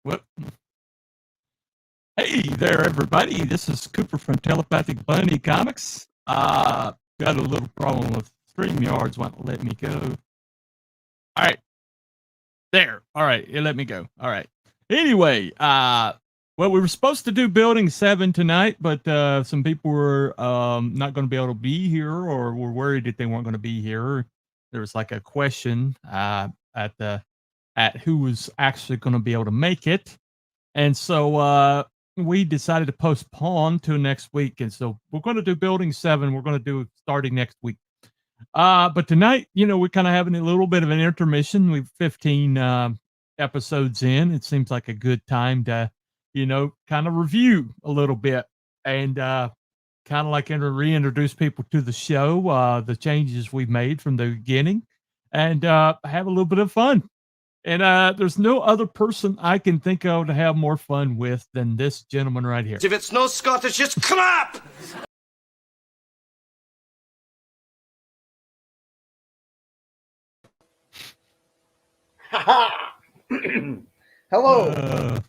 What? Hey there, everybody. This is Cooper from Telepathic Bunny Comics. Got a little problem with StreamYards. Won't let me go. All right. There. All right. It let me go. All right. Anyway, well, we were supposed to do Building 7 tonight, but some people were not going to be able to be here or were worried that they weren't going to be here. There was like a question at who was actually going to be able to make it. And so we decided to postpone to next week. And so we're going to do Building 7. We're going to do starting next week. But tonight, we're kind of having a little bit of an intermission. We've 15 episodes in. It seems like a good time to, kind of review a little bit and kind of like reintroduce people to the show, the changes we've made from the beginning, and have a little bit of fun. And there's no other person I can think of to have more fun with than this gentleman right here. If it's no Scottish, it's crap! Hello.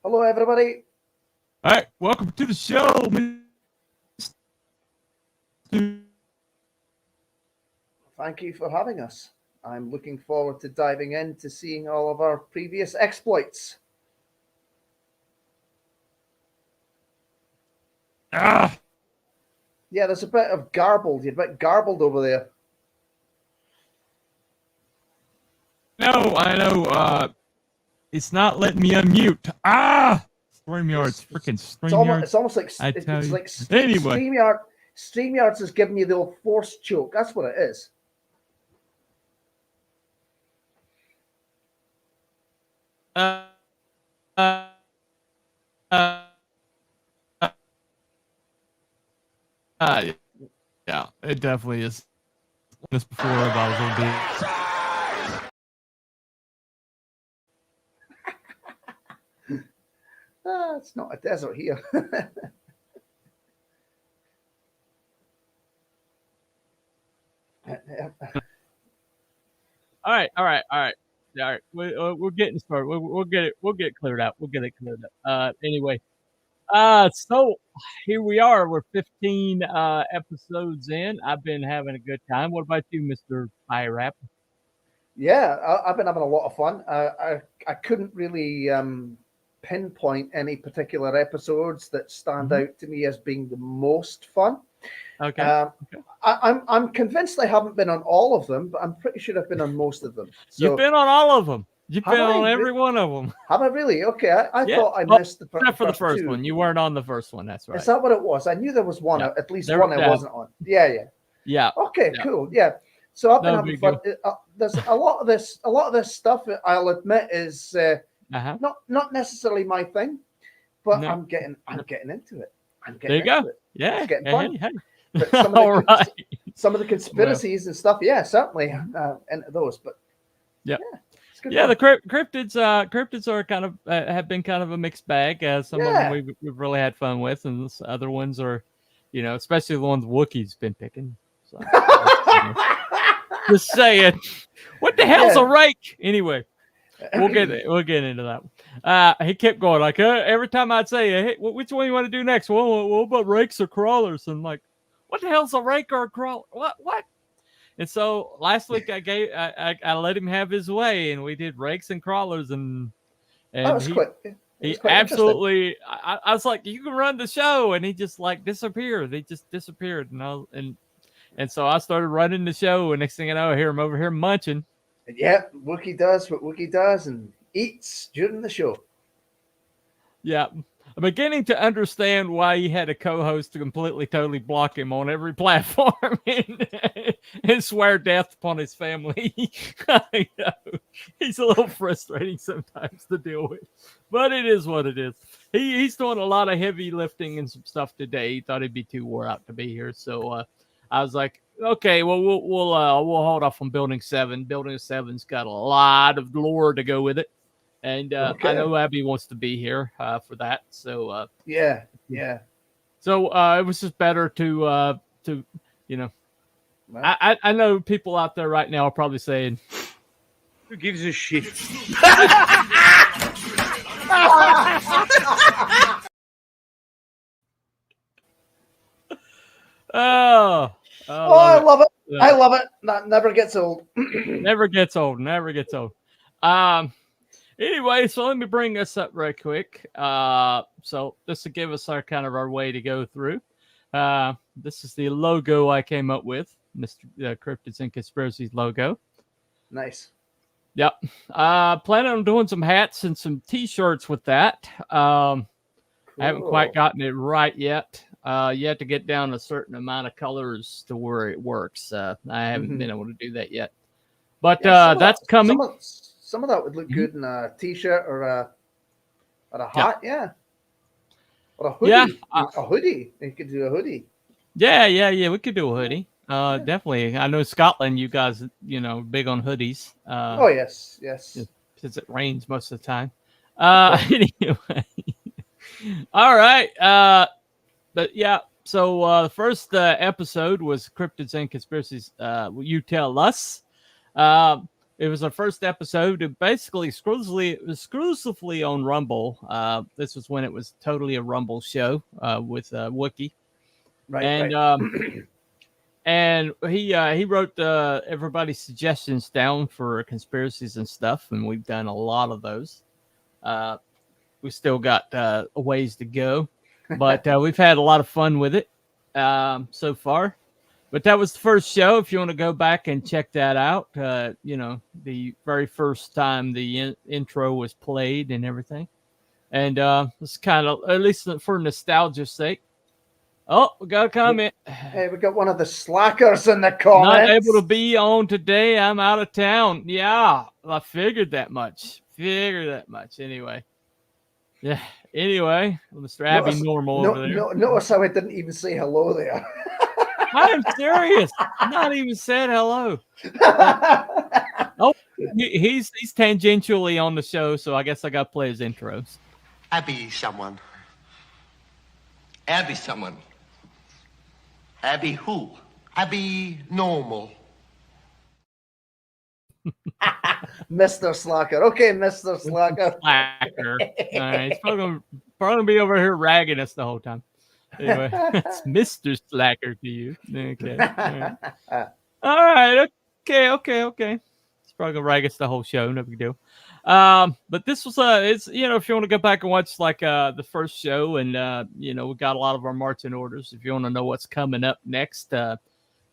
Hello, everybody. All right, welcome to the show, Mr. Thank you for having us. I'm looking forward to diving into seeing all of our previous exploits. Yeah, there's a bit of garbled. You're a bit garbled over there. No, I know. It's not letting me unmute. StreamYards, freaking StreamYards. It's almost like anyway. StreamYards is giving you the old force choke. That's what it is. Yeah, it definitely is. This before I was a bit. It's not a desert here. All right. All right, we're getting started. We'll get it cleared out. Anyway, so here we are. We're 15 episodes in. I've been having a good time. What about you, Mr. IRAP? Yeah, I've been having a lot of fun. I couldn't really pinpoint any particular episodes that stand out to me as being the most fun. Okay. I'm convinced I haven't been on all of them, but I'm pretty sure I've been on most of them. So, you've been on all of them. You've been on every one of them. Have I really? Okay, I thought I missed the except for the first two. one. You weren't on the first one. That's right. Is that what it was? I knew there was one, at least one I wasn't on. Yeah. Okay, cool. Yeah. So I've been having fun. There's a lot of this stuff. I'll admit is not necessarily my thing, but I'm getting into it. There you go. Yeah, it's getting fun. Hey. But some of the conspiracies and stuff, certainly into those. But yeah, the cryptids are kind of have been kind of a mixed bag. Some of them we've really had fun with, and other ones are, especially the ones Wookiee's been picking. So, just saying, what the hell's a rake? Anyway, we'll get into that one. He kept going like every time I'd say, "Hey, which one you want to do next?" Well, what about rakes or crawlers? And like, what the hell's a rake or a crawler? What? And so last week I let him have his way, and we did rakes and crawlers, and he absolutely. I was like, "You can run the show," and he just like disappeared. He just disappeared, and so I started running the show, and next thing I know, I hear him over here munching. Yeah, Wookiee does what Wookiee does and eats during the show. Yeah. I'm beginning to understand why he had a co-host to completely, totally block him on every platform and swear death upon his family. I know. He's a little frustrating sometimes to deal with, but it is what it is. He's doing a lot of heavy lifting and some stuff today. He thought he'd be too wore out to be here, so I was like, okay, well, we'll hold off on Building 7. Building 7's got a lot of lore to go with it. And I know Abby wants to be here for that. So yeah. So it was just better to I know people out there right now are probably saying, Who gives a shit? Oh, I love it. I love it. That never gets old. Never gets old. Never gets old. Anyway, so let me bring this up right quick. So this will give us our kind of our way to go through. This is the logo I came up with, Mr. Cryptids and Conspiracies logo. Nice. Yep. Planning on doing some hats and some T-shirts with that. I haven't quite gotten it right yet. You have to get down a certain amount of colors to where it works. I haven't been able to do that yet. But that's coming. Some of that would look good in a T-shirt or a hat, yeah. Or a hoodie. Yeah, a hoodie. You could do a hoodie. Yeah. We could do a hoodie. Definitely. I know Scotland, you guys, big on hoodies. Oh yes. Since it rains most of the time. Anyway. All right. But yeah. So the first episode was Cryptids and Conspiracies. You Tell Us. It was our first episode. It basically exclusively on Rumble. This was when it was totally a Rumble show with Wookie. Right. And and he wrote everybody's suggestions down for conspiracies and stuff, and we've done a lot of those. We still got a ways to go, but we've had a lot of fun with it so far. But that was the first show. If you want to go back and check that out, the very first time the intro was played and everything. And it's kind of, at least for nostalgia's sake. Oh, we got a comment. Hey, we got one of the slackers in the comments. Not able to be on today. I'm out of town. Yeah, I figured that much. Anyway. Yeah. Anyway, Mr. Abby Normal over there. Notice how I didn't even say hello there. I'm serious. Not even said hello. Oh, he's tangentially on the show, so I guess I got to play his intros. Abby someone. Abby someone. Abby who? Abby Normal. Mr. Slacker. Okay, Mr. Slacker. Slacker. All right. He's probably gonna be over here ragging us the whole time. Anyway, it's Mr. Slacker to you. Okay. All right. Okay. It's probably gonna rag us the whole show. No big deal. But this was it's if you want to go back and watch like the first show, and we got a lot of our marching orders. If you want to know what's coming up next, a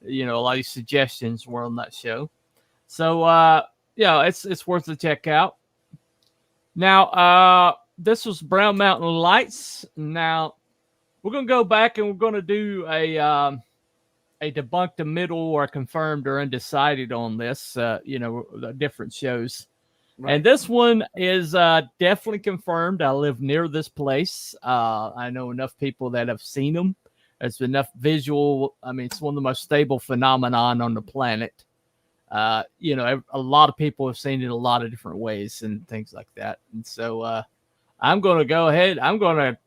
lot of these suggestions were on that show. So it's worth a check out. Now this was Brown Mountain Lights. Now we're gonna go back and we're gonna do a debunked, a middle, or confirmed or undecided on this. Different shows. Right. And this one is definitely confirmed. I live near this place. I know enough people that have seen them. There's enough visual. I mean, it's one of the most stable phenomenon on the planet. A lot of people have seen it a lot of different ways and things like that. And so I'm going to go ahead. I'm going to,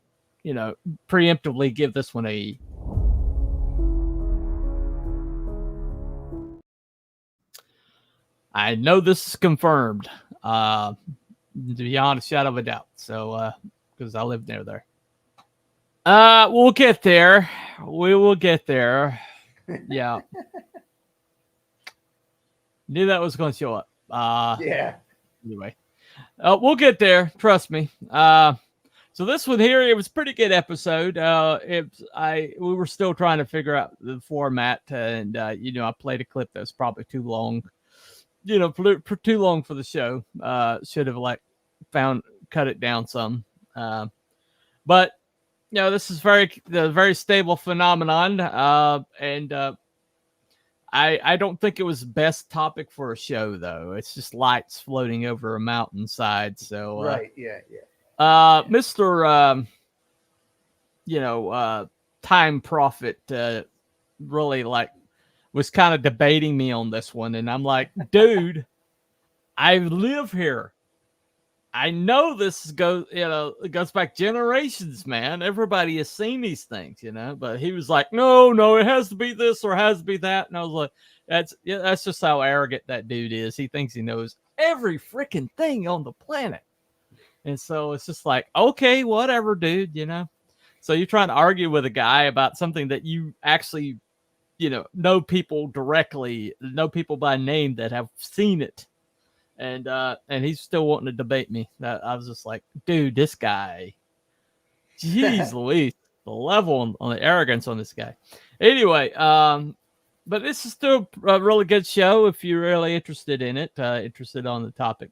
preemptively give this one a. I know this is confirmed. Beyond a shadow of a doubt. So, because I live near there. We'll get there. We will get there. Yeah. Knew that was going to show up. Yeah. Anyway, we'll get there. Trust me. So this one here, it was a pretty good episode. We were still trying to figure out the format, and I played a clip that was probably too long. For too long for the show. Should have cut it down some. But this is very stable phenomenon. And I don't think it was the best topic for a show though. It's just lights floating over a mountainside. So right, yeah. Mr. Time Prophet really was kind of debating me on this one, and I'm like, dude, I live here. I know this goes back generations, man. Everybody has seen these things, But he was like, no, it has to be this or it has to be that, and I was like, that's just how arrogant that dude is. He thinks he knows every freaking thing on the planet. And so it's just like, okay, whatever, dude, you know. So you're trying to argue with a guy about something that you actually, you know people directly, know people by name that have seen it. And he's still wanting to debate me. I was just like, dude, this guy, jeez Louise, the level on the arrogance on this guy. Anyway, but this is still a really good show if you're really interested in it, interested on the topic.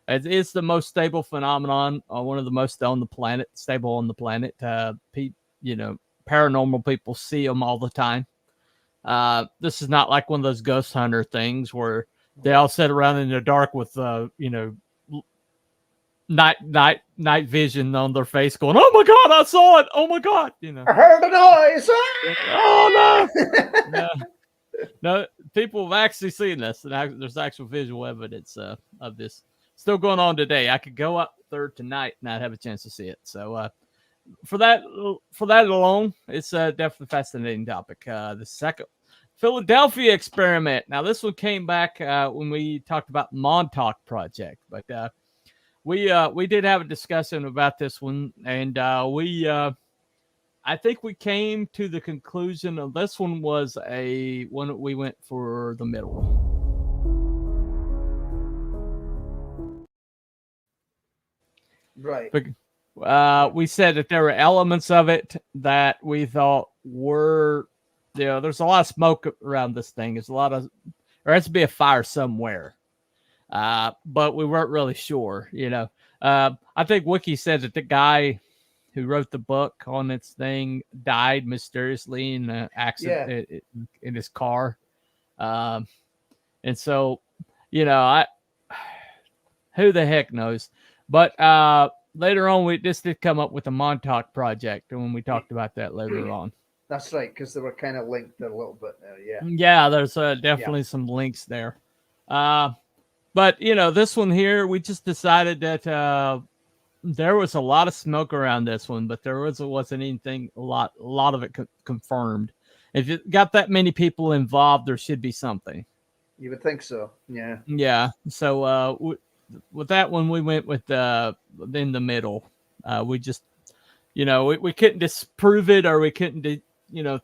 It's the most stable phenomenon, one of the most on the planet, stable on the planet. Paranormal people see them all the time. This is not like one of those ghost hunter things where they all sit around in the dark with, night vision on their face going, oh my God, I saw it. Oh my God. I heard a noise. Oh no. No, people have actually seen this, and there's actual visual evidence of this still going on today. I could go up there tonight and I'd have a chance to see it. So for that alone, it's definitely a fascinating topic. The second Philadelphia experiment. Now this one came back when we talked about Montauk Project, but we did have a discussion about this one, and I think we came to the conclusion of this one was one that we went for the middle. Right. But, we said that there were elements of it that we thought were, there's a lot of smoke around this thing. There has to be a fire somewhere. But we weren't really sure, I think Wiki said that the guy who wrote the book on this thing died mysteriously in an accident in his car. And so, who the heck knows? But later on, this did come up with the Montauk Project, and when we talked about that later on. That's right, because they were kind of linked a little bit there, yeah. Yeah, there's definitely some links there. But, this one here, we just decided that there was a lot of smoke around this one, but there wasn't anything, a lot of it confirmed. If you got that many people involved, there should be something. You would think so, yeah. Yeah, so with that one, we went with in the middle. We just, we couldn't disprove it, or we couldn't,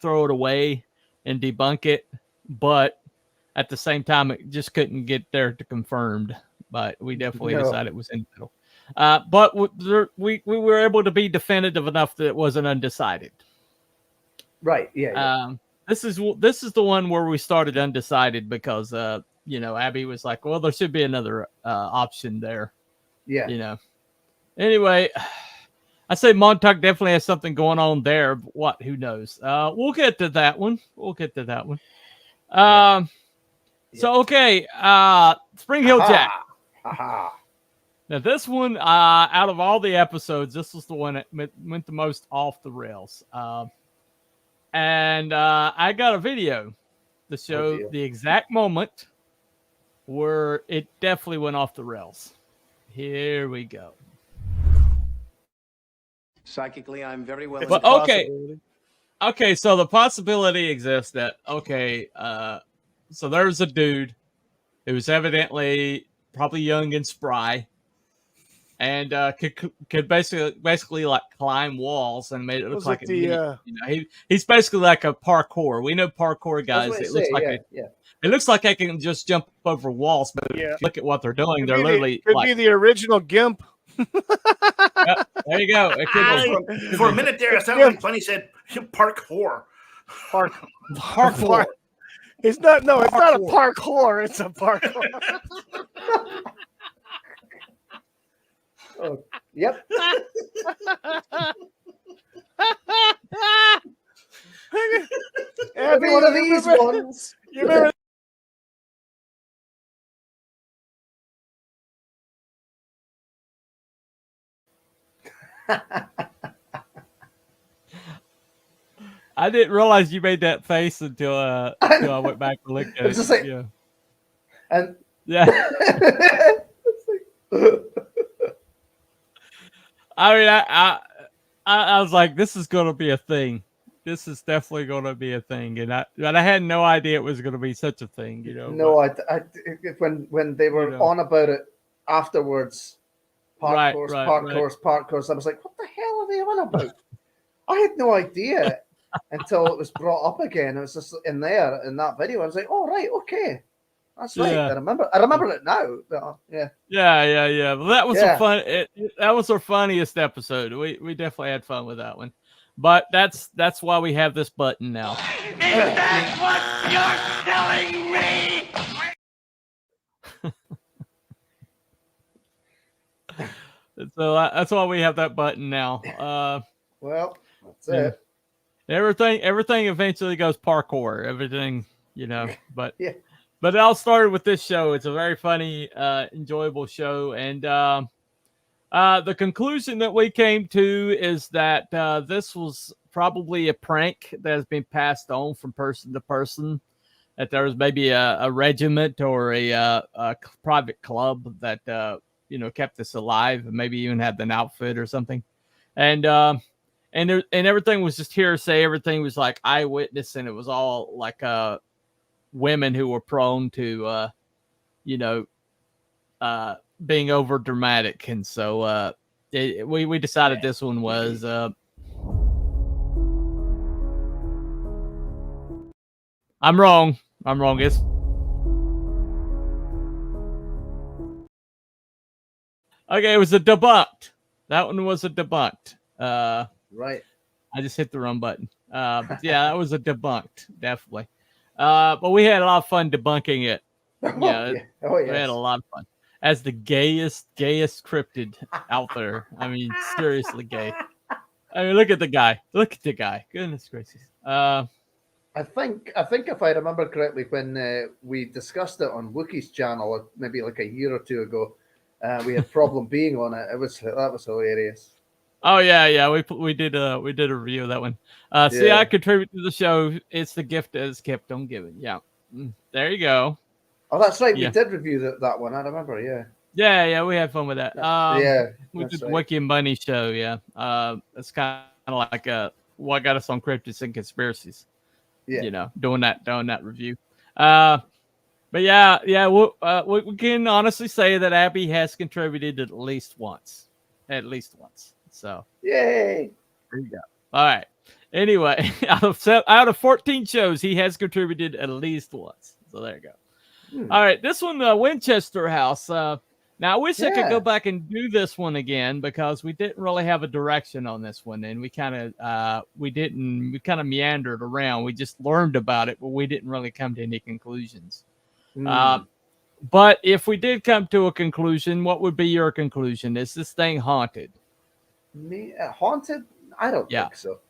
throw it away and debunk it, but at the same time, it just couldn't get there to confirmed. But we definitely decided it was in the middle. But we were able to be definitive enough that it wasn't undecided. Right. Yeah. This is the one where we started undecided because Abby was like, well, there should be another option there. Yeah. Anyway, I say Montauk definitely has something going on there. But what? Who knows? We'll get to that one. So okay, Spring Hill Jack. Now this one, out of all the episodes, this was the one that went the most off the rails. And I got a video to show the exact moment where it definitely went off the rails. Here we go. Psychically, I'm very well. But okay. So the possibility exists that so there's a dude who was evidently probably young and spry, and could basically like climb walls and made it look like he's basically like a parkour. We know parkour guys. It looks like I can just jump over walls, but if you look at what they're doing, they're literally could be the original GIMP. There you go. For a minute there, it sounded like Funny said parkour. Parkour. It's not. No, it's not a parkour. It's a parkour. Oh, yep. Every one of these ones. You remember? I didn't realize you made that face until I went back and looked at it. Just like, and I mean, I was like, this is going to be a thing. this is definitely going to be a thing, and I had no idea it was going to be such a thing. No, when they were on about it afterwards, parkours, I was like, what the hell are they on about? I had no idea until it was brought up again. It was just in that video. I was like, oh right, okay. That's right. I remember it now. Yeah. Well, that was that was our funniest episode. We definitely had fun with that one. But that's why we have this button now. Is that what you're telling me? So that's why we have that button now. Well, that's it. Everything eventually goes parkour. Everything, but But it all started with this show. It's a very funny, enjoyable show. And the conclusion that we came to is that this was probably a prank that has been passed on from person to person. That there was maybe a regiment or a private club that, kept this alive and maybe even had an outfit or something. And everything was just hearsay. Everything was like eyewitness, and it was all like women who were prone to, being over dramatic. And so we decided this one was I'm wrong. It's okay. It was a debunked. That one was a debunked. Right. I just hit the wrong button. But yeah, that was a debunked, definitely. But we had a lot of fun debunking it. Yeah. We had a lot of fun. As the gayest cryptid out there. I mean, seriously gay. I mean, look at the guy. Goodness gracious. I think if I remember correctly, when we discussed it on Wookie's channel, maybe like a year or two ago, we had problem being on it. That was hilarious. Oh yeah. We did a review of that one. See, I contribute to the show. It's the gift that is kept on giving. Yeah, there you go. Oh, that's right. We did review that one. I remember. Yeah. We had fun with that. We did the Wiki and Bunny show. Yeah. It's kind of like what got us on Cryptids and Conspiracies. Yeah. Doing that review. But yeah. We can honestly say that Abby has contributed at least once. So yay! There you go. All right. Anyway, out of 14 shows, he has contributed at least once. So there you go. All right, this one, Winchester House. Now I wish I could go back and do this one again because we didn't really have a direction on this one, and we kind of meandered around. We just learned about it, but we didn't really come to any conclusions. But if we did come to a conclusion, what would be your conclusion? Is this thing haunted? Haunted? I don't think so.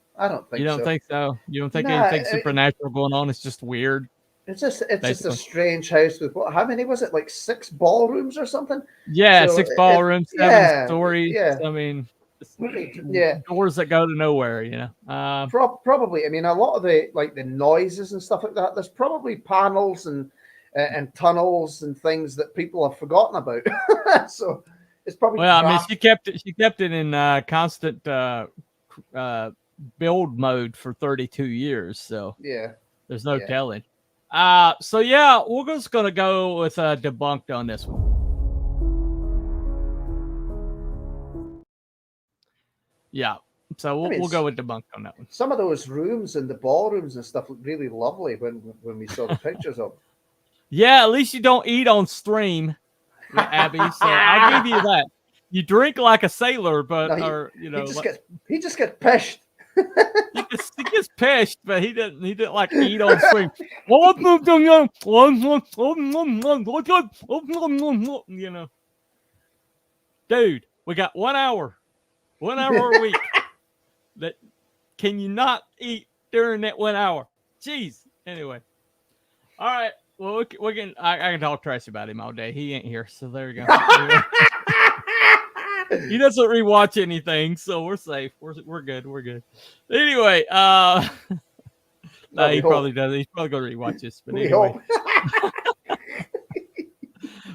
You don't think so? You don't think anything supernatural going on? It's just weird. It's just a strange house with how many was it? Like 6 ballrooms or something? Yeah, 6 ballrooms, 7 stories. Yeah. I mean, doors that go to nowhere. Probably. I mean, a lot of the noises and stuff like that. There's probably panels and tunnels and things that people have forgotten about. So it's probably. Well, I mean, she kept it in constant build mode for 32 years. So there's no telling. So yeah, we're just gonna go with debunked on this one. Yeah, so we'll go with debunked on that one. Some of those rooms and the ballrooms and stuff look really lovely when we saw the pictures of them. Yeah, at least you don't eat on stream, Abby. So I'll give you that. You drink like a sailor, but he just gets pissed. He gets pissed, but he didn't like eat on stream. Dude, we got 1 hour a week. That can you not eat during that 1 hour? Jeez. Anyway, all right. Well, we can. I can talk trash about him all day. He ain't here, so there you go. He doesn't rewatch anything, so we're safe. We're good. Anyway, he probably does. He's probably going to rewatch this. But anyway.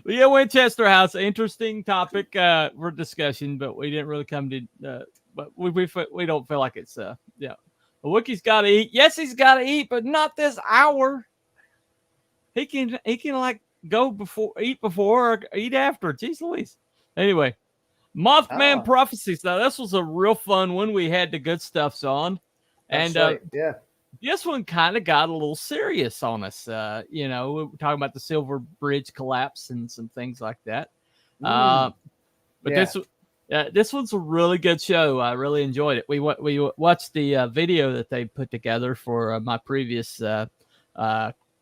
But yeah, Winchester House, interesting topic for discussion, but we didn't really come to. But we don't feel like it's A Wookiee's got to eat. Yes, he's got to eat, but not this hour. He can like go eat before, or eat after. Jeez Louise. Anyway, Mothman Prophecies. Now, this was a real fun one. We had the good stuffs on. That's right. Yeah. This one kind of got a little serious on us. We were talking about the Silver Bridge collapse and some things like that. But this one's a really good show. I really enjoyed it. We watched the video that they put together for my previous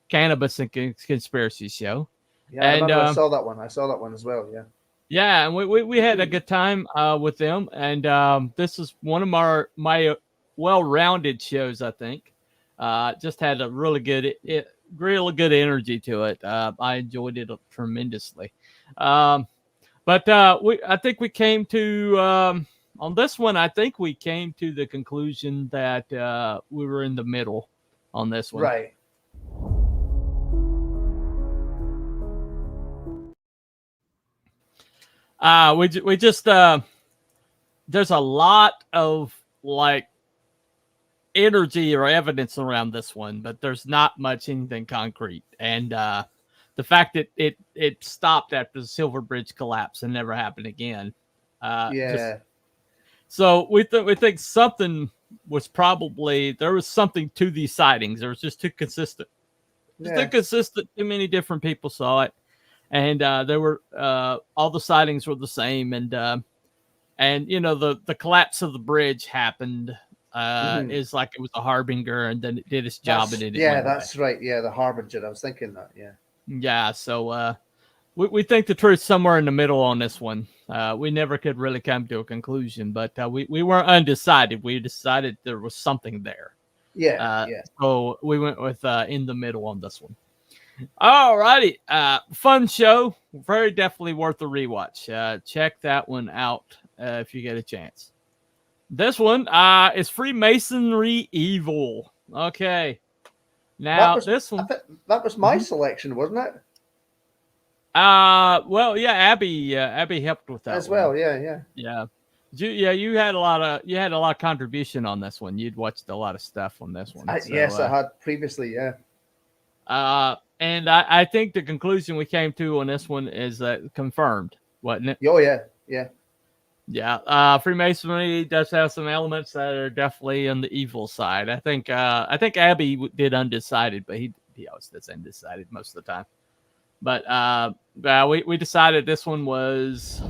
Cannabis and Conspiracy show. Yeah, I remember I saw that one. I saw that one as well. Yeah. Yeah, and we had a good time with them. And this is one of my well-rounded shows, I think. Just had a really good energy to it. I enjoyed it tremendously. I think we came to on this one. I think we came to the conclusion that we were in the middle on this one. Right. We just there's a lot of like energy or evidence around this one, but there's not much anything concrete. And the fact that it stopped after the Silver Bridge collapse and never happened again. So we think something was there was something to these sightings. There was just too consistent. Too many different people saw it. And there were all the sightings were the same, and the collapse of the bridge happened is like it was a harbinger, and then it did its job. That's right. Yeah, the harbinger. I was thinking that. Yeah. Yeah. So we think the truth's somewhere in the middle on this one. We never could really come to a conclusion, but we weren't undecided. We decided there was something there. Yeah. So we went with in the middle on this one. All righty. Fun show. Very definitely worth a rewatch. Check that one out if you get a chance. This one is Freemasonry Evil. Okay. Now, this one. That was my selection, wasn't it? Well, yeah, Abby helped with that as one. well. Yeah. You had a lot of contribution on this one. You'd watched a lot of stuff on this one. Yes, I had previously. Yeah. And I think the conclusion we came to on this one is confirmed, wasn't it? Oh, yeah. Freemasonry does have some elements that are definitely on the evil side. I think Abby did undecided, but he always does undecided most of the time. But we decided this one was.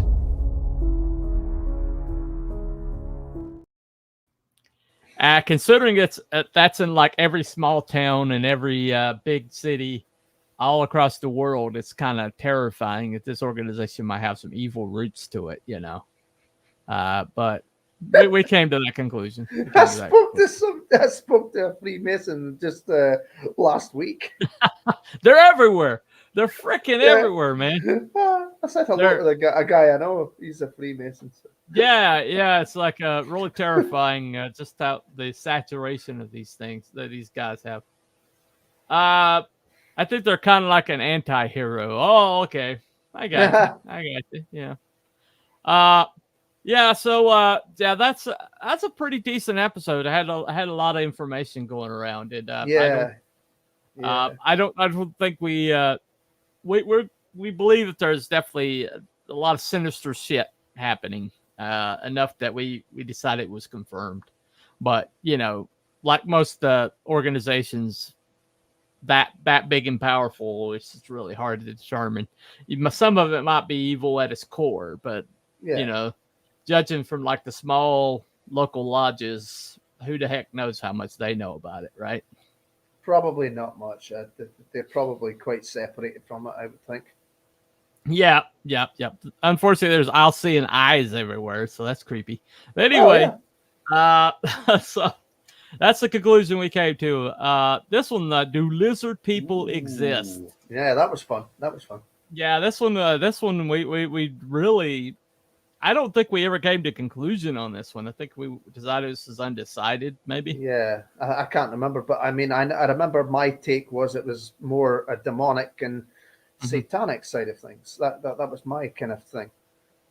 Considering that's in like every small town and every big city all across the world, it's kind of terrifying that this organization might have some evil roots to it, But we came to that conclusion. I spoke to a Freemason just last week. They're everywhere. They're freaking everywhere, man. I said hello to a guy I know. He's a Freemason. So. Yeah. It's like really terrifying just how the saturation of these things that these guys have. I think they're kind of like an anti-hero. Oh, okay. I got you. Yeah. So that's a pretty decent episode. I had a lot of information going around, and I don't think we believe that there's definitely a lot of sinister shit happening. Enough that we decided it was confirmed, but like most organizations that big and powerful, it's just really hard to determine. Some of it might be evil at its core, but judging from like the small local lodges, who the heck knows how much they know about it, right? Probably not much. They're probably quite separated from it, I would think. Yeah. Unfortunately, there's Alcyon eyes everywhere, so that's creepy. But anyway, so that's the conclusion we came to. This one, do lizard people exist? Yeah, that was fun. Yeah, this one, we really. I don't think we ever came to a conclusion on this one. I think we decided this is undecided, maybe. Yeah, I can't remember, but I mean, I remember my take was it was more a demonic and satanic side of things. That was my kind of thing.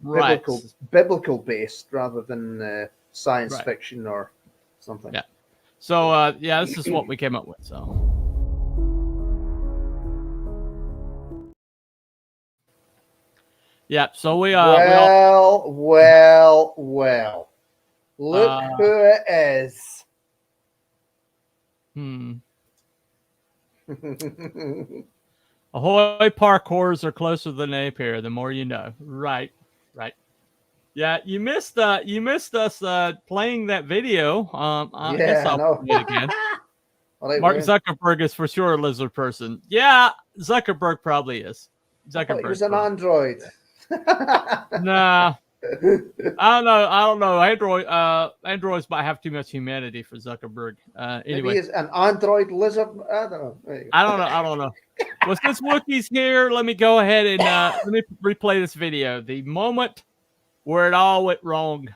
Right. Biblical based rather than science fiction or something. Yeah. So yeah, this is what we came up with. So. Yeah, so we well. Look who it is. Ahoy, parkours are closer than they appear. The more you know. Right. Yeah, you missed us playing that video. I guess I'll play it again. Mark Zuckerberg is for sure a lizard person. Yeah, Zuckerberg probably is. Zuckerberg. He was an android. Nah. I don't know. Androids might have too much humanity for Zuckerberg. Anyway, maybe he's an android lizard. I don't know. I don't know. Well, since Wookiee's here, let me go ahead and let me replay this video. The moment where it all went wrong.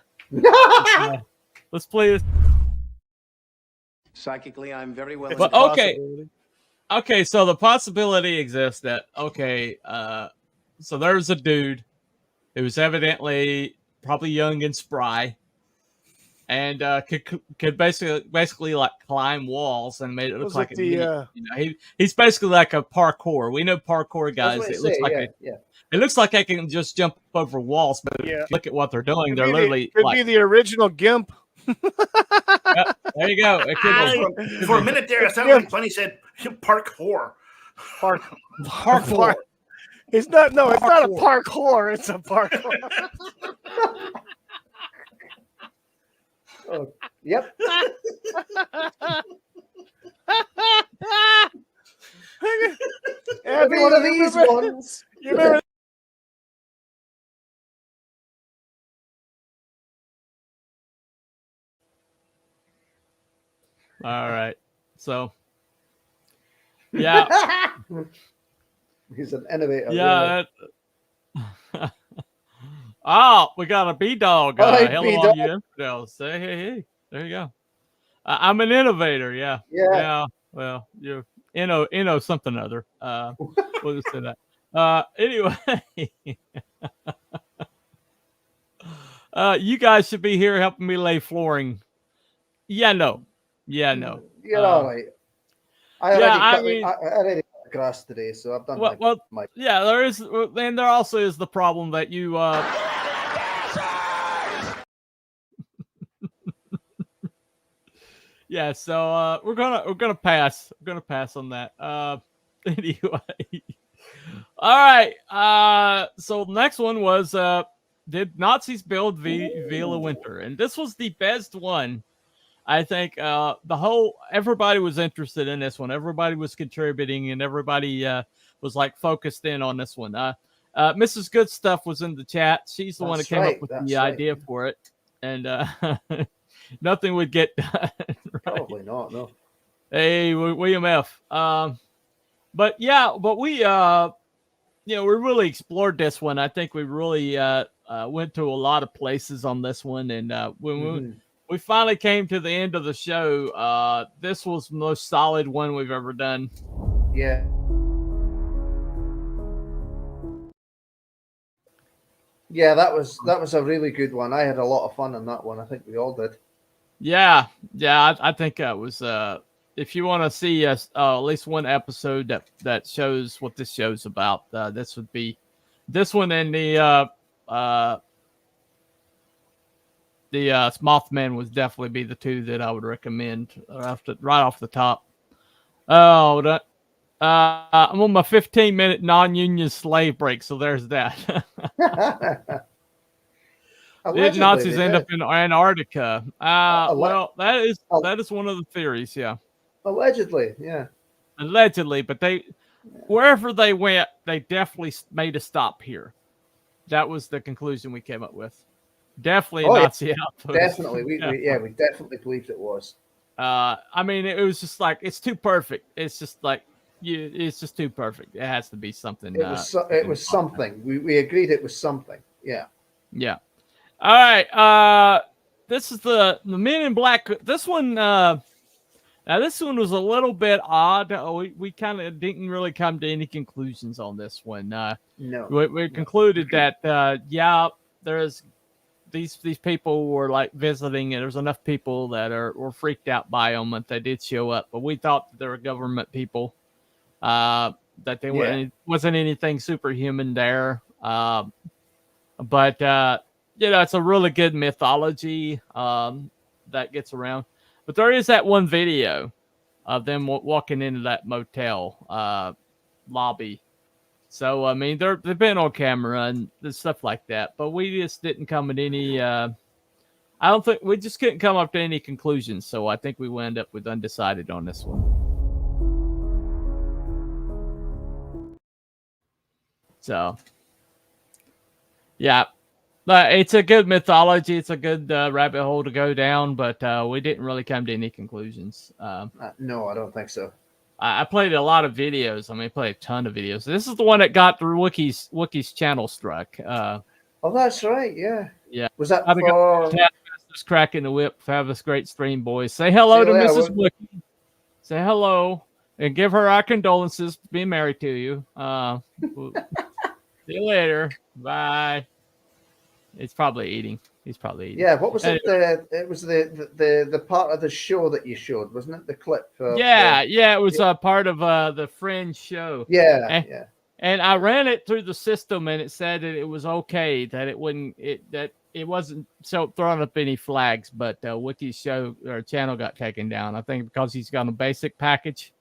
Let's play this. Psychically, I'm very well. But okay. So the possibility exists that so there's a dude who was evidently probably young and spry, and could basically like climb walls and made it look like he's basically like a parkour. We know parkour guys. It looks like it looks like I can just jump over walls, but look at what they're doing. They're literally could be the original GIMP. Yep, there you go. For a minute there, it sounded like Bunny said parkour. Parkour. It's not. No, it's not a parkour. It's a parkour. Oh, yep. Every one of these ones. You remember? All right. So, yeah. He's an innovator. Yeah. Oh, we got a B-Dog. Hello, all you infidels. Hey. There you go. I'm an innovator. Yeah. Well, you're something other. We'll just say that. Anyway. You guys should be here helping me lay flooring. Yeah, no. You're all right. I already cut grass today, so I've done my... Yeah, there is, and there also is the problem that you yeah, so we're gonna pass. We're gonna pass on that. Anyway. All right. So the next one was did Nazis build Villa Winter? And this was the best one. I think everybody was interested in this one. Everybody was contributing, and everybody was like focused in on this one. Mrs. Good Stuff was in the chat. She's the one that came up with the idea for it, and nothing would get done. Right? Probably not. No. Hey, William F. But we we really explored this one. I think we really went to a lot of places on this one, and when we finally came to the end of the show, this was the most solid one we've ever done. Yeah. Yeah, that was a really good one. I had a lot of fun on that one. I think we all did. Yeah. I think that was. If you want to see at least one episode that shows what this show's about, this would be this one and the Mothman would definitely be the two that I would recommend right off the top. Oh, I'm on my 15-minute non-union slave break, so there's that. Did Nazis end up in Antarctica? Well, that is one of the theories. Yeah. Allegedly, yeah. Allegedly, but wherever they went, they definitely made a stop here. That was the conclusion we came up with. Definitely a Nazi outpost. Definitely. We definitely believed it was. I mean, it was just like, it's too perfect. It's just like, it's just too perfect. It has to be something. It was something. We agreed it was something. Yeah. Yeah. All right. This is the Men in Black. This one, now this one was a little bit odd. We kind of didn't really come to any conclusions on this one. No. We concluded that, these people were like visiting, and there's enough people that were freaked out by them that they did show up. But we thought that they were government people. That they wasn't anything superhuman there. But it's a really good mythology that gets around. But there is that one video of them walking into that motel lobby. So I mean, they've been on camera and stuff like that. But we just didn't come at any. I don't think we just couldn't come up to any conclusions. So I think we will end up with undecided on this one. So, yeah, but it's a good mythology. It's a good rabbit hole to go down, but we didn't really come to any conclusions. No, I don't think so. I played a lot of videos. I mean, I played a ton of videos. This is the one that got through Wookiee's channel struck. Oh, that's right. Yeah. Yeah. Was that for Just cracking the whip? Have this great stream, boys. Say hello to Mrs. Wookie. Say hello and give her our condolences for being married to you. See you later. Bye. It's probably eating. He's probably eating. Yeah, what was it? It was the part of the show that you showed, wasn't it? The clip. It was a part of the Fringe show. Yeah, and I ran it through the system, and it said that it was okay, that it wasn't throwing up any flags, but Wookiee's show or channel got taken down. I think because he's got a basic package.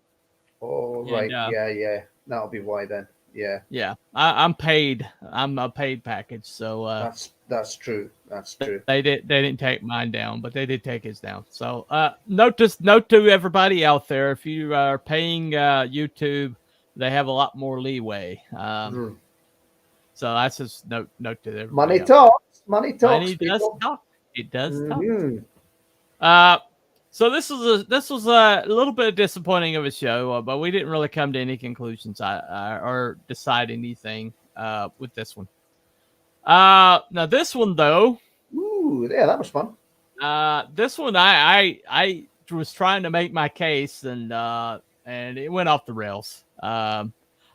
Oh, right. Yeah. That'll be why then. Yeah. I'm paid. I'm a paid package, so that's true. That's true. They didn't take mine down, but they did take his down. So note to everybody out there: if you are paying YouTube, they have a lot more leeway. So that's just note to everybody. Money talks. Money talks. Money does talk. It does talk. So this was a little bit disappointing of a show, but we didn't really come to any conclusions or decide anything with this one. Now this one though, that was fun. This one I was trying to make my case and it went off the rails. I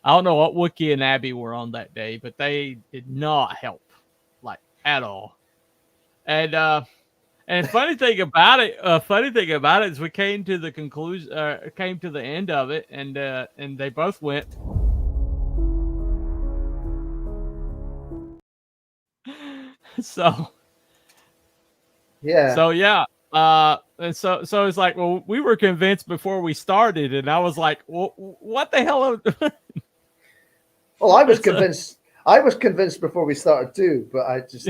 don't know what Wookie and Abby were on that day, but they did not help like at all. And funny thing about it is we came to the conclusion, came to the end of it, and they both went. So and so it's like, well, we were convinced before we started, and I was like, well, what the hell? Well, I was convinced. I was convinced before we started too, but I just,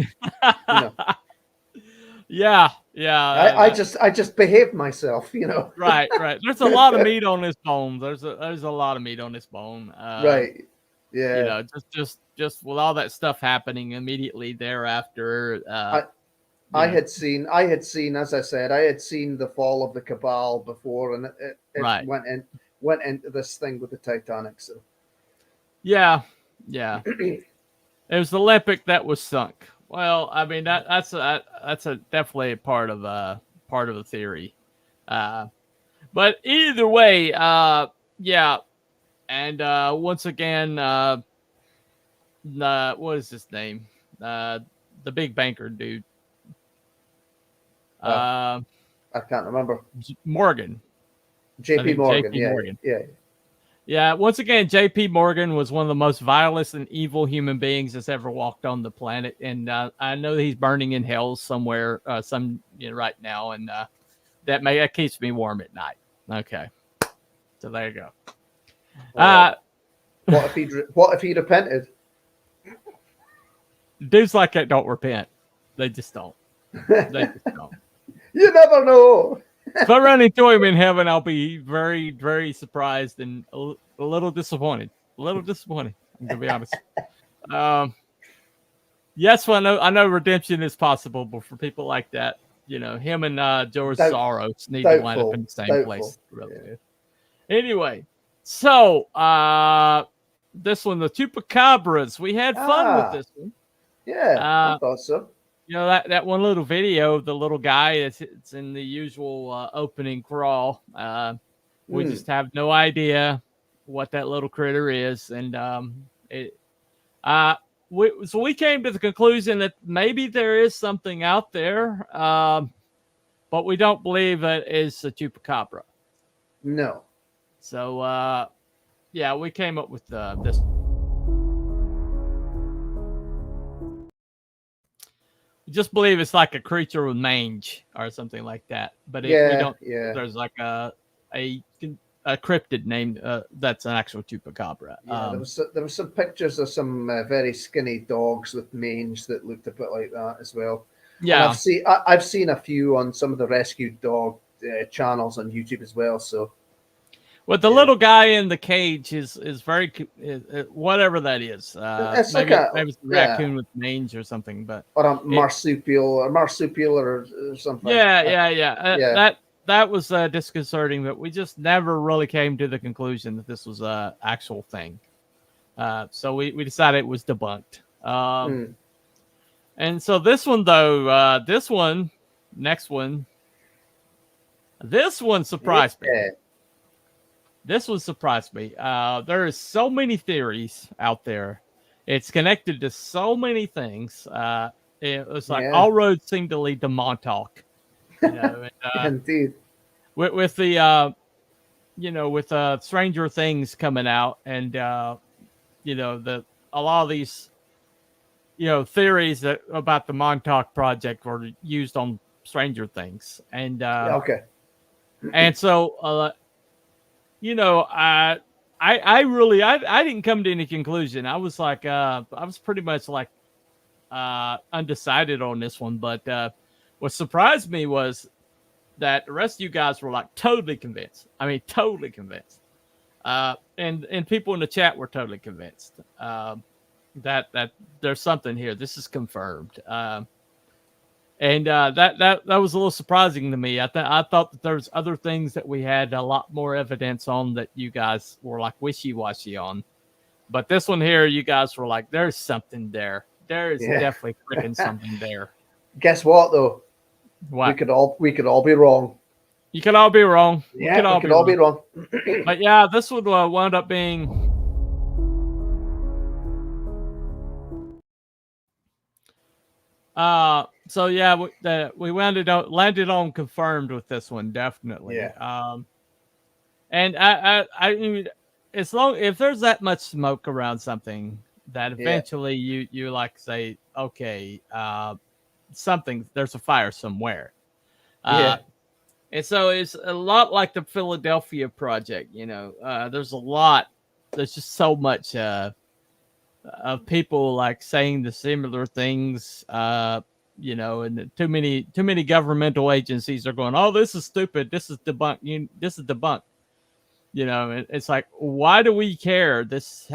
Yeah. I just behaved myself, Right. There's a lot of meat on this bone. There's a lot of meat on this bone. Right. Yeah. Just with all that stuff happening immediately thereafter. I had seen, as I said, I had seen the fall of the Cabal before, and it went into this thing with the Titanic. So. Yeah. It was the Olympic that was sunk. Well, I mean that's definitely a part of the theory, but either way, And once again, what is his name? The big banker dude. I can't remember. Morgan. J.P. Morgan. J.P. Morgan. Yeah. Once again, J.P. Morgan was one of the most vilest and evil human beings that's ever walked on the planet, and I know he's burning in hell somewhere, right now, and that keeps me warm at night. Okay, so there you go. What if he repented? Dudes like that don't repent. They just don't. You never know. If I run into him in heaven, I'll be very, very surprised and a little disappointed. I'm gonna be honest. Yes, I know redemption is possible, but for people like that, him and George Soros need to wind up in the same place. Really good. Anyway, so this one, the Chupacabras, we had fun with this one. Yeah, I thought so. That one little video of the little guy, it's in the usual opening crawl. We just have no idea what that little critter is, and we came to the conclusion that maybe there is something out there, but we don't believe it is a chupacabra. No. So yeah, we came up with this. We just believe it's like a creature with mange or something like that, but we don't. Yeah. There's like a cryptid named that's an actual chupacabra. Yeah, there was some pictures of some very skinny dogs with mange that looked a bit like that as well. Yeah, and I've seen a few on some of the rescued dog channels on YouTube as well. So, well, the little guy in the cage is very whatever that is. It's maybe it's a raccoon with mange or something, but or a marsupial or something. Yeah. That was disconcerting, but we just never really came to the conclusion that this was a actual thing. So we decided it was debunked. And so this one though, this one surprised me. This one surprised me. There is so many theories out there. It's connected to so many things. It was like all roads seem to lead to Montauk. You know, Indeed. With the with Stranger Things coming out, and a lot of these theories about the Montauk Project were used on Stranger Things, and and so I didn't come to any conclusion. I was like I was pretty much like undecided on this one, but what surprised me was that the rest of you guys were like totally convinced. I mean, totally convinced. And people in the chat were totally convinced that there's something here. This is confirmed. And that was a little surprising to me. I thought that there's other things that we had a lot more evidence on that you guys were like wishy-washy on. But this one here, you guys were like, there's something there. There is definitely freaking something there. Guess what though? What? We could all be wrong. You could all be wrong. Yeah, we could all be wrong. But yeah, this would wound up being so yeah, we landed on confirmed with this one, definitely. Yeah. And I mean, if there's that much smoke around something, that eventually you like say, okay, there's a fire somewhere. And so it's a lot like the Philadelphia Project, there's just so much of people like saying the similar things, and too many governmental agencies are going, oh, this is stupid. This is debunked. This is debunked. It's like, why do we care? This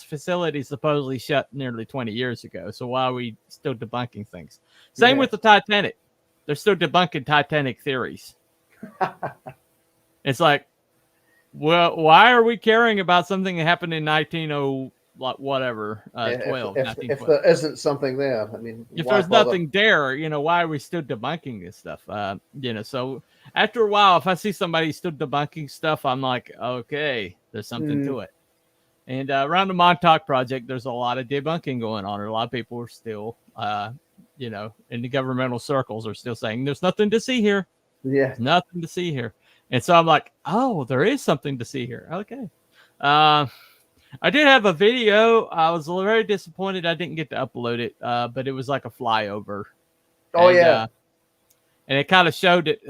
facility supposedly shut nearly 20 years ago. So why are we still debunking things? Same with the Titanic. They're still debunking Titanic theories. It's like, well, why are we caring about something that happened in 1912? If there isn't something there, I mean, if there's nothing there, why are we still debunking this stuff? So after a while, if I see somebody still debunking stuff, I'm like, okay, there's something to it. And around the Montauk Project, there's a lot of debunking going on. A lot of people are still, in the governmental circles are still saying there's nothing to see here. Yeah, there's nothing to see here. And so I'm like, oh, there is something to see here. Okay. I did have a video. I was very disappointed I didn't get to upload it, but it was like a flyover. And it kind of showed it.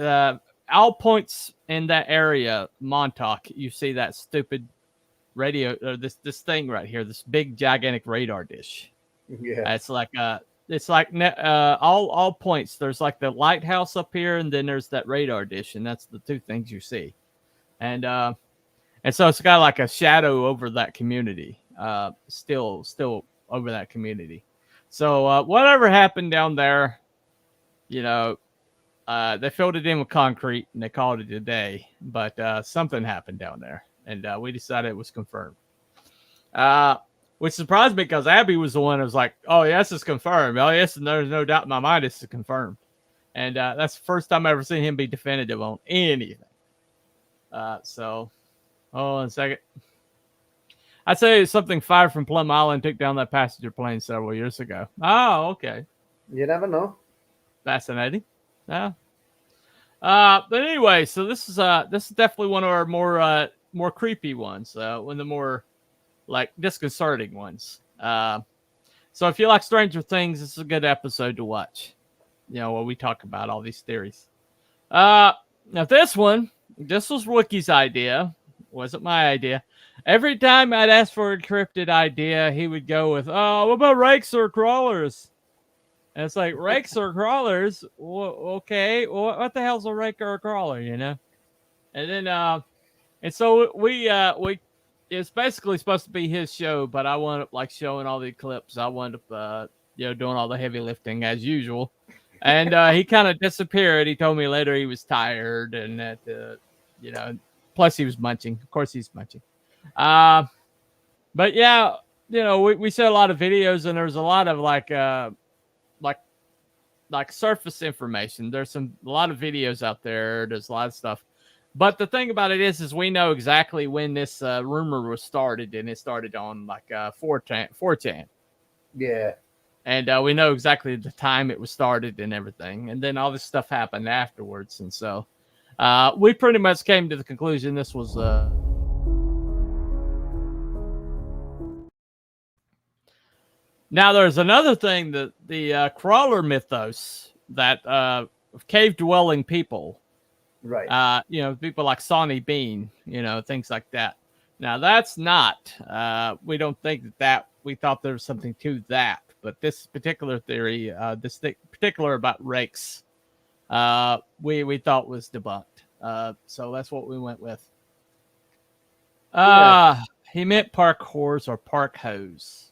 All points in that area, Montauk, you see that stupid radio, or this thing right here, this big gigantic radar dish. Yeah, it's like all points. There's like the lighthouse up here, and then there's that radar dish, and that's the two things you see. And so it's got like a shadow over that community, still over that community. So whatever happened down there, they filled it in with concrete and they called it a day. But something happened down there, and we decided it was confirmed. Which surprised me because Abby was the one who was like, "Oh yes, it's confirmed. Oh yes, and there's no doubt in my mind it's confirmed." And that's the first time I've ever seen him be definitive on anything. So. Hold on a second. I'd say something fired from Plum Island took down that passenger plane several years ago. Oh, okay. You never know. Fascinating. Yeah. But anyway, so this is definitely one of our more creepy ones. One of the more like disconcerting ones. So if you like Stranger Things, this is a good episode to watch. You know, where we talk about all these theories. Now this was Wookie's idea. Wasn't my idea. Every time I'd ask for a cryptid idea, he would go with, "Oh, what about rakes or crawlers?" And it's like, rakes or crawlers? Okay, what the hell's a rake or a crawler? You know? And then, and so it's basically supposed to be his show, but I wound up like showing all the clips. I wound up, doing all the heavy lifting as usual. And he kind of disappeared. He told me later he was tired and that, plus he was munching. Of course he's munching. But yeah, we saw a lot of videos and there's a lot of like surface information. There's a lot of videos out there. There's a lot of stuff. But the thing about it is we know exactly when this rumor was started, and it started on like 4chan. Yeah. And we know exactly the time it was started and everything. And then all this stuff happened afterwards. And so we pretty much came to the conclusion this was... Now, there's another thing that the crawler mythos that cave-dwelling people, right? People like Sonny Bean, things like that. Now, that's not. We don't think that. We thought there was something to that, but this particular theory, particular about rakes, we thought was debunked. So that's what we went with. He meant park whores or park hoes.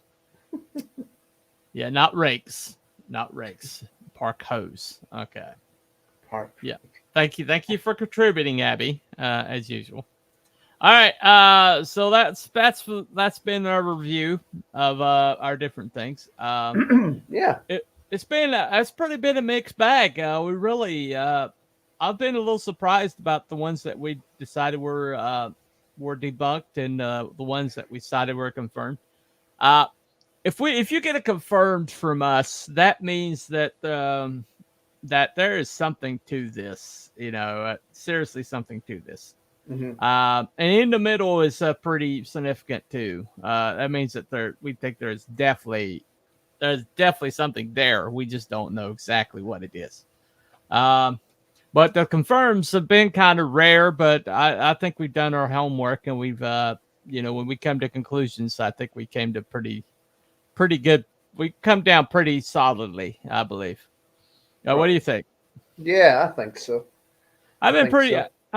Yeah, not rakes. Park hose. Okay. Park. Yeah. Thank you for contributing, Abby, as usual. All right. So that's been our review of our different things. Yeah. It's pretty been a mixed bag. We really I've been a little surprised about the ones that we decided were debunked and the ones that we decided were confirmed. If you get it confirmed from us, that means that that there is something to this, seriously something to this. Mm-hmm. And in the middle is pretty significant too. That means that we think there's definitely something there. We just don't know exactly what it is. But the confirms have been kind of rare, but I think we've done our homework and we've, when we come to conclusions, I think we came to pretty good. We come down pretty solidly, I believe. What do you think? Yeah, I think so. I'm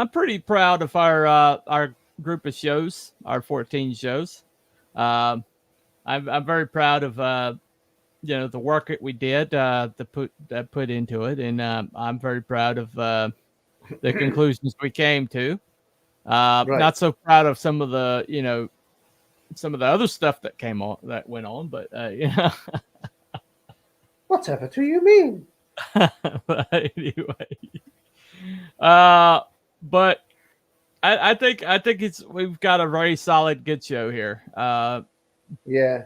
pretty proud of our group of shows, our 14 shows. I'm very proud of the work that we did to put into it, and I'm very proud of the conclusions we came to. Right. Not so proud of some of the some of the other stuff that went on, but whatever do you mean? But anyway, but I think we've got a very solid, good show here. Yeah.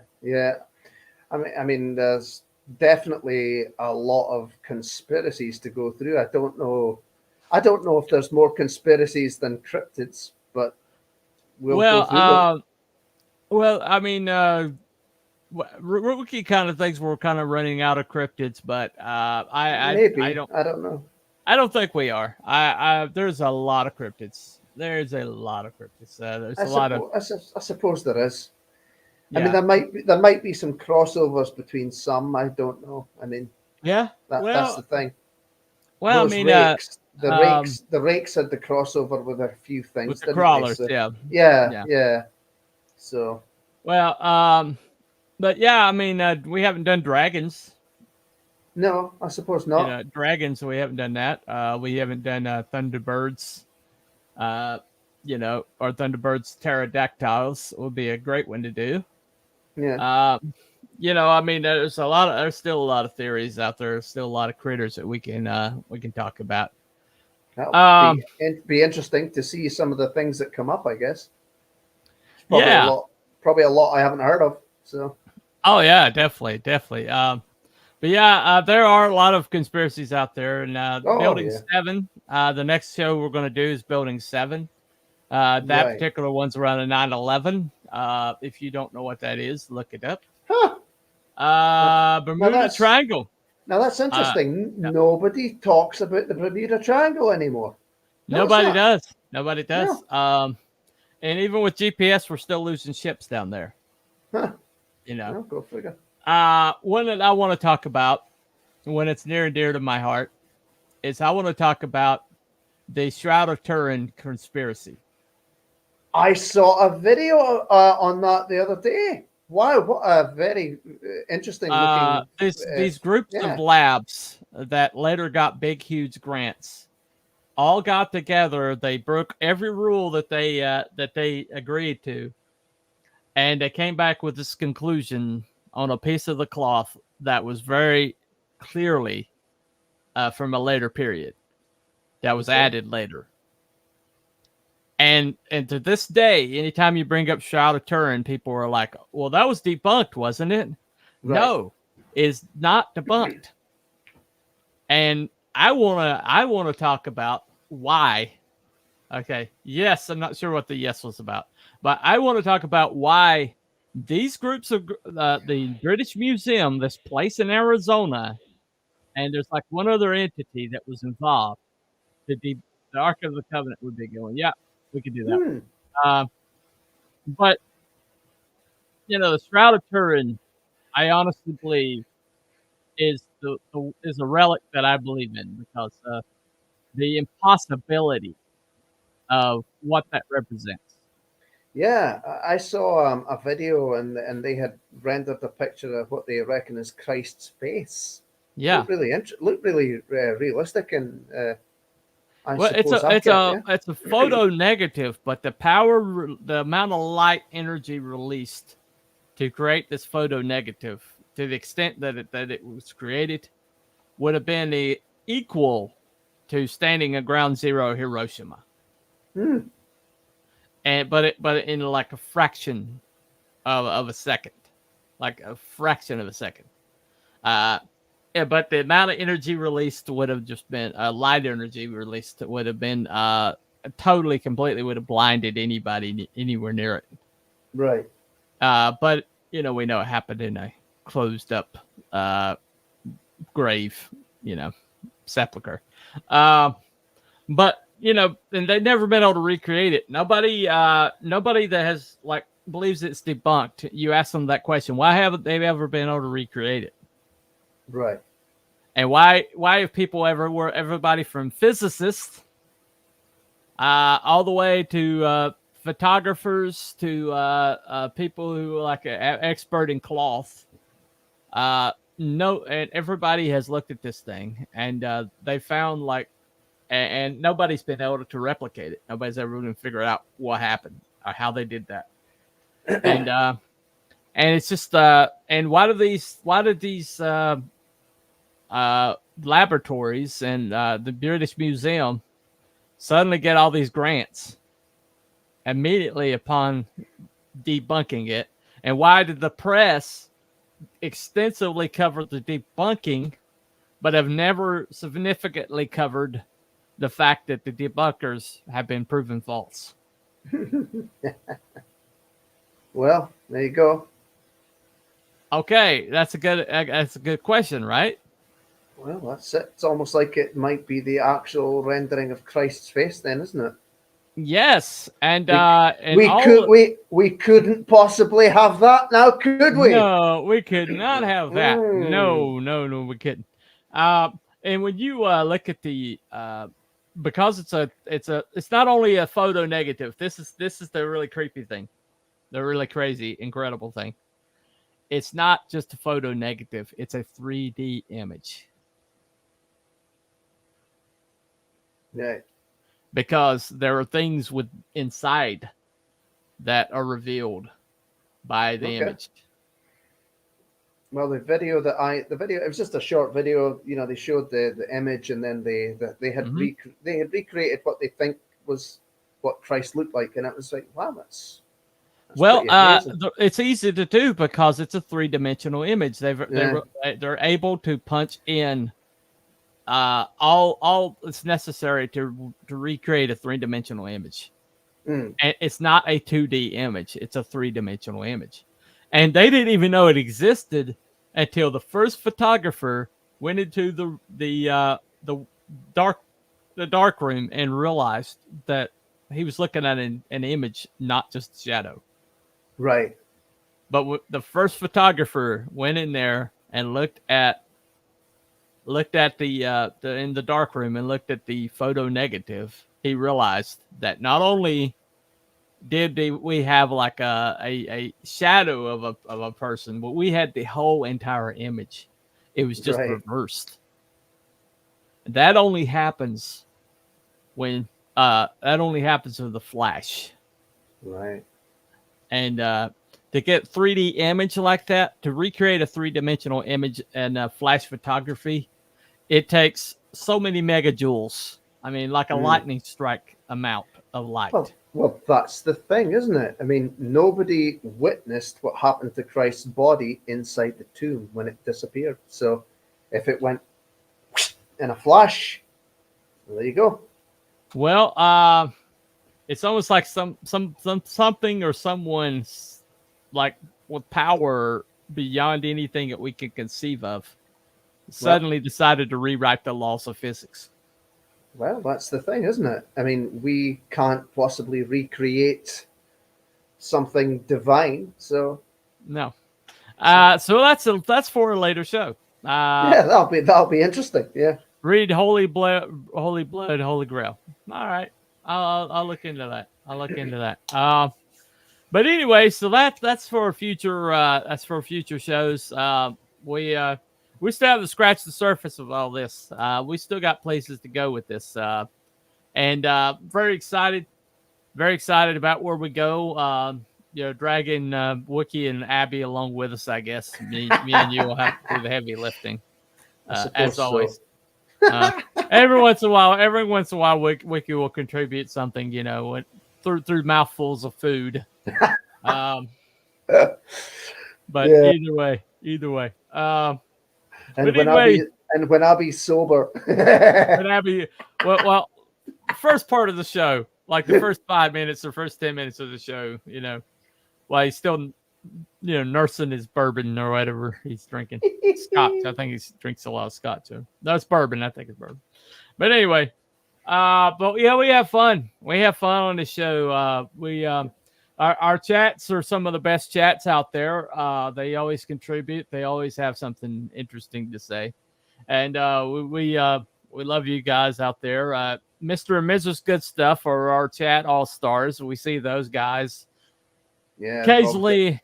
I mean, there's definitely a lot of conspiracies to go through. I don't know if there's more conspiracies than cryptids, but we'll go through them. Well, I mean, Rookie kind of thinks we're kind of running out of cryptids, but I don't know. I don't think we are. There's a lot of cryptids. There's a lot of cryptids. I suppose there is. Yeah. I mean, there might be some crossovers between some. I don't know. I mean, yeah, that's the thing. Well, those I mean, the rakes had the crossover with a few things. With the crawlers, so, yeah. So, well, but yeah, I mean, we haven't done dragons. No, I suppose not. Dragons, we haven't done that. We haven't done Thunderbirds. Or Thunderbirds pterodactyls would be a great one to do. Yeah. I mean, there's still a lot of theories out there. There's still a lot of critters that we can talk about. That'll be interesting to see some of the things that come up, I guess. probably a lot I haven't heard of. So. Oh yeah, definitely. But yeah, there are a lot of conspiracies out there, and Building 7. The next show we're going to do is Building 7. That particular one's around a 9/11. If you don't know what that is, look it up. Bermuda Triangle. Now that's interesting. Nobody talks about the Bermuda Triangle anymore. Nobody does. No. And even with GPS, we're still losing ships down there. Huh. Go figure. One that I want to talk about, when it's near and dear to my heart, is I want to talk about the Shroud of Turin conspiracy. I saw a video on that the other day. Wow, what a very interesting looking. These groups of labs that later got big, huge grants all got together. They broke every rule that they agreed to, and they came back with this conclusion on a piece of the cloth that was very clearly from a later period that was added later. And to this day, anytime you bring up Shroud of Turin, people are like, well, that was debunked, wasn't it? Right. No, it's not debunked. And I wanna talk about why. Okay. Yes, I'm not sure what the yes was about, but I want to talk about why these groups of the British Museum, this place in Arizona, and there's like one other entity that was involved. The Ark of the Covenant would be going, yeah, we could do that. But the Shroud of Turin, I honestly believe is a relic that I believe in, because the impossibility of what that represents. Yeah, I saw a video and they had rendered a picture of what they reckon is Christ's face. Yeah, looked really realistic, and it's a photo negative, but the amount of light energy released to create this photo negative, to the extent that it was created, would have been equal to standing at Ground Zero Hiroshima. But in like a fraction of a second, like a fraction of a second. But the amount of energy released would have just been light energy released would have been totally, completely would have blinded anybody anywhere near it. Right. But we know it happened in a closed up grave, sepulcher. But and they've never been able to recreate it. Nobody that has believes it's debunked. You ask them that question, why haven't they ever been able to recreate it? Right. And why have people everybody from physicists all the way to photographers to people who are like an expert in cloth, and everybody has looked at this thing, and they found and nobody's been able to replicate it. Nobody's ever been to figure out what happened or how they did that. And it's just and why did these laboratories and the British Museum suddenly get all these grants immediately upon debunking it? And why did the press extensively cover the debunking, but have never significantly covered the fact that the debunkers have been proven false? Well, there you go. Okay, that's a good question, right? Well, that's it. It's almost like it might be the actual rendering of Christ's face, then, isn't it? Yes, and we couldn't possibly have that now, could we? No, we could not have that. No, we couldn't. And when you look at the because it's not only a photo negative. This is the really creepy thing, the really crazy, incredible thing. It's not just a photo negative; it's a 3D image. Yeah. Because there are things inside that are revealed by the image. Well, the video it was just a short video. They showed the image, and then they had recreated what they think was what Christ looked like, and it was like, wow, It's easy to do because it's a 3-dimensional image. They're able to punch in all that's necessary to recreate a 3-dimensional image. And it's not a 2D image; it's a 3-dimensional image. And they didn't even know it existed until the first photographer went into the dark room and realized that he was looking at an image, not just a shadow. Right. But the first photographer went in there and looked at the in the dark room and looked at the photo negative. He realized that not only did we have like a shadow of a person, but we had the whole entire image. It was just reversed. That only happens when with the flash. Right. And to get 3D image like that, to recreate a 3-dimensional image and flash photography, it takes so many megajoules. I mean, like a lightning strike amount of light. Well, that's the thing, isn't it? I mean, nobody witnessed what happened to Christ's body inside the tomb when it disappeared. So if it went in a flash, well, there you go. Well, it's almost like something or someone like with power beyond anything that we can conceive of suddenly decided to rewrite the laws of physics. Well, that's the thing, isn't it? I mean, we can't possibly recreate something divine, so no. So that's for a later show. Yeah, that'll be interesting. Yeah. Read Holy Blood, Holy Grail. All right, I'll look into that. But anyway, so that's for future shows. We still have to scratch the surface of all this. We still got places to go with this, and very excited about where we go. Dragging Wookie and Abby along with us. I guess me and you will have to do the heavy lifting, as always. Every once in a while, Wiki will contribute something, through mouthfuls of food. But either way. When I'll be sober. Well, first part of the show, like the first 5 minutes or first 10 minutes of the show, while he's still, nursing his bourbon or whatever he's drinking. Scotch. I think he drinks a lot of scotch. So that's bourbon. I think it's bourbon. But anyway, but yeah, we have fun. We have fun on the show. Our chats are some of the best chats out there. They always contribute. They always have something interesting to say. And we love you guys out there. Mr. and Mrs. Good Stuff are our chat all-stars. We see those guys. Yeah. Occasionally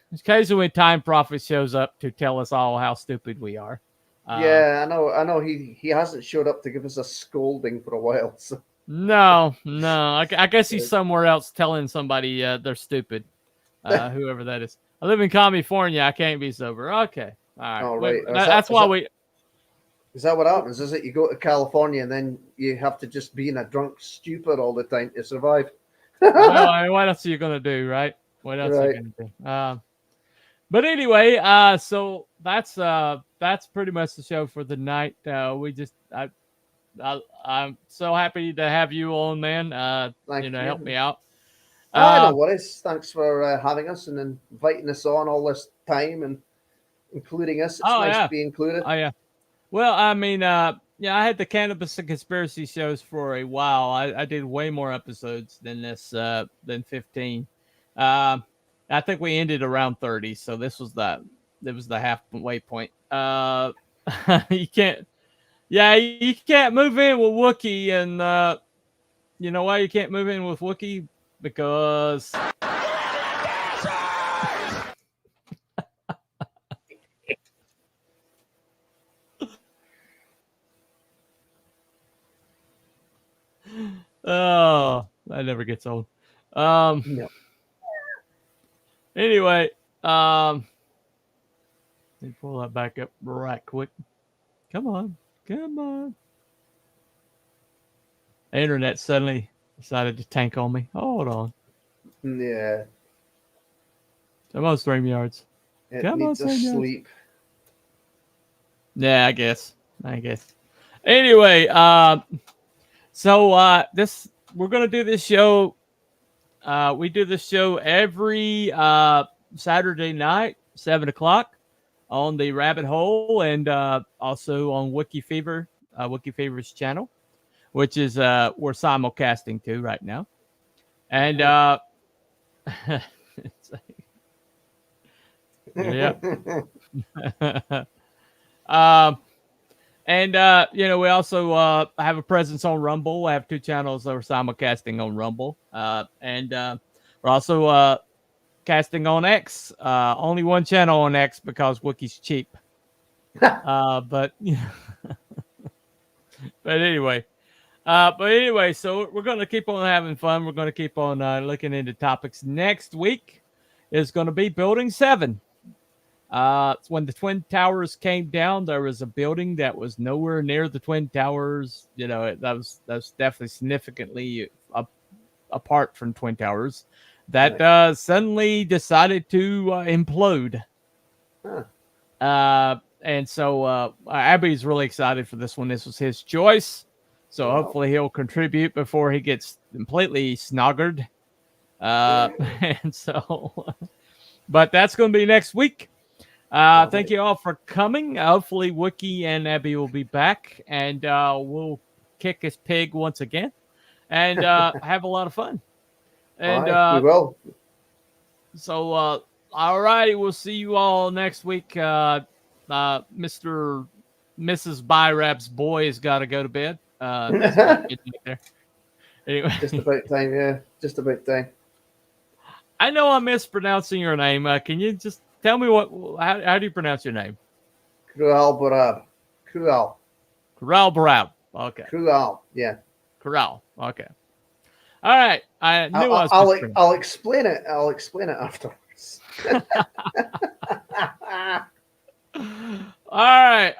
when Time Prophet shows up to tell us all how stupid we are. Yeah, I know. He hasn't showed up to give us a scolding for a while. So. No. I guess he's somewhere else telling somebody they're stupid. Whoever that is. I live in California. I can't be sober. Okay. All right. Oh, right. That's why we. Is that what happens? Is it you go to California and then you have to just be in a drunk stupor all the time to survive? Well, I mean, what else are you gonna do, right? What else are you gonna do? But anyway, so that's pretty much the show for the night. I'm so happy to have you on, man. Help me out. No worries. Thanks for having us and inviting us on all this time and including us. It's nice to be included. Oh yeah. Well, I mean, I had the Cannabis and Conspiracy shows for a while. I did way more episodes than this, than 15. I think we ended around 30, so this was the halfway point. You can't move in with Wookie, and you know why you can't move in with Wookie? Because oh, that never gets old. No. Anyway, let me pull that back up right quick. Come on. The internet suddenly decided to tank on me. Hold on. Yeah. Come on, StreamYards. It Come on, needs a StreamYards. sleep. Yeah, I guess. Anyway, so this we're gonna do this show. We do this show every Saturday night, 7:00 on the Rabbit Hole, and also on Wiki Fever, Wiki Fever's channel, which is we're simulcasting to right now, and yeah. And we also have a presence on Rumble. I have 2 channels that are simulcasting on Rumble, and we're also casting on X. Only 1 channel on X because Wiki's cheap. But anyway, so we're going to keep on having fun. We're going to keep on looking into topics. Next week is going to be Building 7. When the Twin Towers came down, there was a building that was nowhere near the Twin Towers. That was definitely significantly apart from Twin Towers that suddenly decided to implode. And so Abby's really excited for this one. This was his choice. So hopefully he'll contribute before he gets completely snoggered. And so, but that's going to be next week. Thank you all for coming. Hopefully Wiki and Abby will be back, and we'll kick his pig once again and have a lot of fun. And we will. So, all righty, we'll see you all next week. Mr. Mrs. Byrap's boy has got to go to bed. Anyway. Just about time, yeah. Just about time. I know I'm mispronouncing your name. Can you just tell me how do you pronounce your name? Cruel Barab. Cruel Barab. Okay. Cruel, yeah. Cruel. Okay. All right. I knew I'll explain it. I'll explain it afterwards. All right.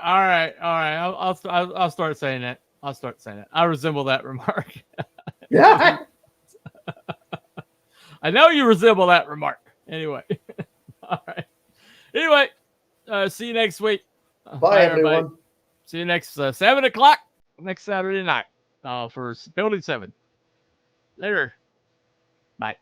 I'll start saying that. I resemble that remark. Yeah. I know you resemble that remark. Anyway. All right. Anyway, see you next week. Bye everyone. Everybody. See you next 7:00 next Saturday night for Building 7. Later. Bye.